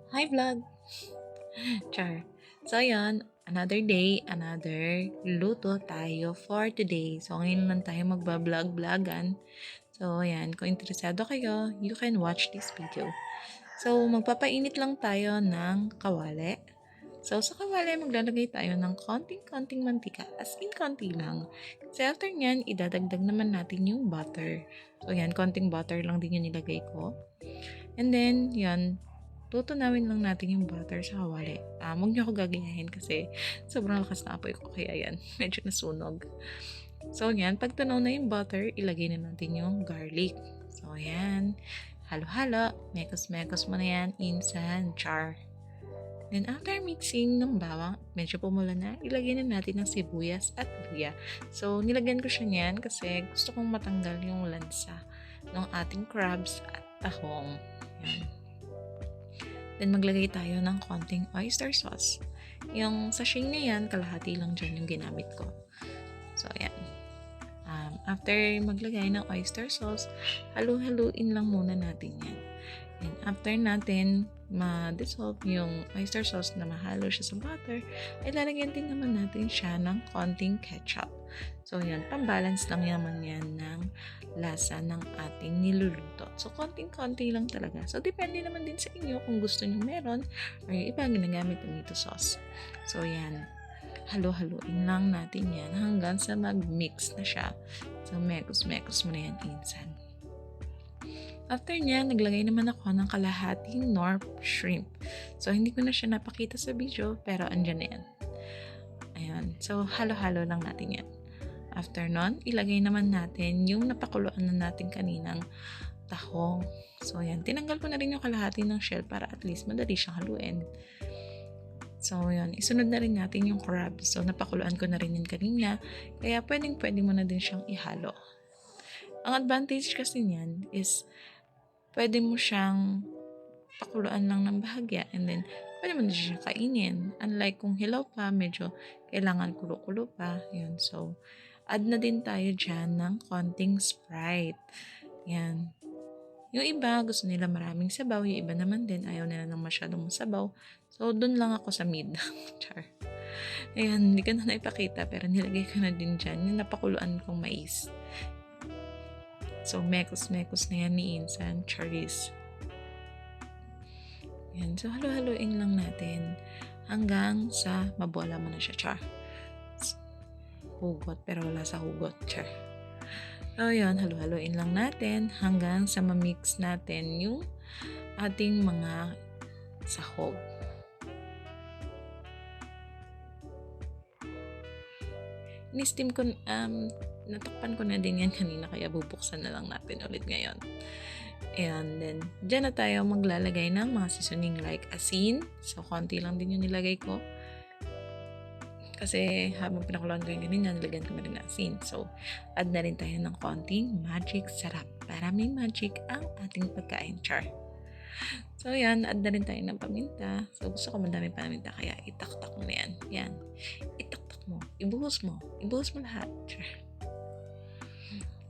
Hi vlog! Char. So yun, another day, another luto tayo for today. So ngayon lang tayo magbablog-vlogan. So ayan, kung interesado kayo, you can watch this video. So magpapainit lang tayo ng kawali. So sa kawali, maglalagay tayo ng konting-konting mantika. As in, konti lang. Kasi after nyan, idadagdag naman natin yung butter. So yan, konting butter lang din yung nilagay ko. And then, yan, tutunawin lang natin yung butter sa kawali. Huwag niyo ako gagayahin kasi sobrang lakas na apoy ko. Kaya yan, medyo nasunog. So, yan. Pag tunaw na yung butter, ilagay na natin yung garlic. So, yan. Halo-halo. Mekos-mekos mo na yan in sa jar. Then, after mixing ng bawang, medyo pumula na, ilagay na natin ng sibuyas at luya. So, nilagyan ko siya niyan kasi gusto kong matanggal yung lansa ng ating crabs at tahong. Yan. Then, maglagay tayo ng konting oyster sauce. Yung sachet na yan, kalahati lang dyan yung ginamit ko. So, ayan. After maglagay ng oyster sauce, halu-haluin lang muna natin yan. And after natin ma-dissolve yung oyster sauce na mahalo siya sa butter, ay lalagyan din naman natin siya ng konting ketchup. So, yan. Pambalance lang naman yan ng lasa ng ating niluluto. So, konting-konti lang talaga. So, depende naman din sa inyo kung gusto nyo meron or yung iba ginagamit tomato sauce. So, yan. Halo-haluin lang natin yan hanggang sa mag-mix na siya. So, mekos-mekos mo na yan insan. After niya, naglagay naman ako ng kalahating Knorr shrimp. So, hindi ko na siya napakita sa video, pero andyan na yan. Ayan. So, halo-halo lang natin yan. After nun, ilagay naman natin yung napakuluan na natin kaninang tahong. So, yan. Tinanggal ko na rin yung kalahati ng shell para at least madali siyang haluin. So, yan. Isunod na rin natin yung crab. So, napakuluan ko na rin yun kanina. Kaya, pwede mo na din siyang ihalo. Ang advantage kasi niyan is pwede mo siyang pakuluan lang ng bahagya and then pwede mo na siya kainin. Unlike kung hilaw pa, medyo kailangan kulo-kulo pa. Yun. So, add na din tayo dyan ng konting Sprite. Yan. Yung iba, gusto nila maraming sabaw. Yung iba naman din, ayaw nila ng masyadong sabaw. So, dun lang ako sa mid. Char. Ayan, hindi ko na naipakita pero nilagay ko na din dyan yung napakuluan kong mais. So, mekos-mekos na yan ni Insan, Charis. Yan. So, halo-haloin lang natin hanggang sa mabola mo na siya, char. Hugot, pero wala sa hugot, char. So, yun, halo-haloin lang natin hanggang sa ma-mix natin yung ating mga sahog. Ni-steam ko, natakpan ko na din yan kanina kaya bubuksan na lang natin ulit ngayon. And then, dyan na tayo maglalagay ng mga seasoning like asin. So, konti lang din yung nilagay ko. Kasi habang pinakuluan ko yung ganyan, nilagyan ko na rin ng asin. So, add na rin tayo ng konting magic sarap para may magic ang ating pagkain, char. So, yan. Add na rin tayo ng paminta. So, gusto ko madami paminta kaya itaktak mo na yan. Yan. Itaktak mo. Ibuhos mo. Ibuhos mo lahat, char.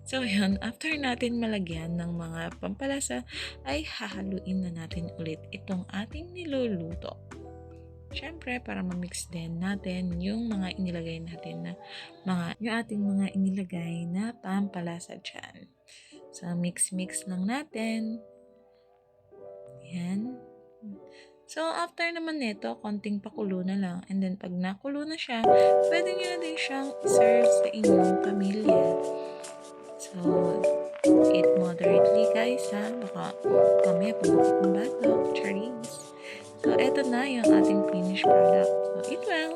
So, yun, after natin malagyan ng mga pampalasa, ay hahaluin na natin ulit itong ating niluluto. Siyempre, para ma-mix din natin yung mga inilagay natin na yung ating mga inilagay na pampalasa dyan. So, mix-mix lang natin. Yan. So, after naman nito, konting pakulo na lang. And then, pag nakulo na siya, pwede nyo na din siyang serve sa inyong pamilya. So, eat moderately guys ha. Baka mamaya pabukit ng bato. Charis. So, eto na yung ating finished product. So, eat well!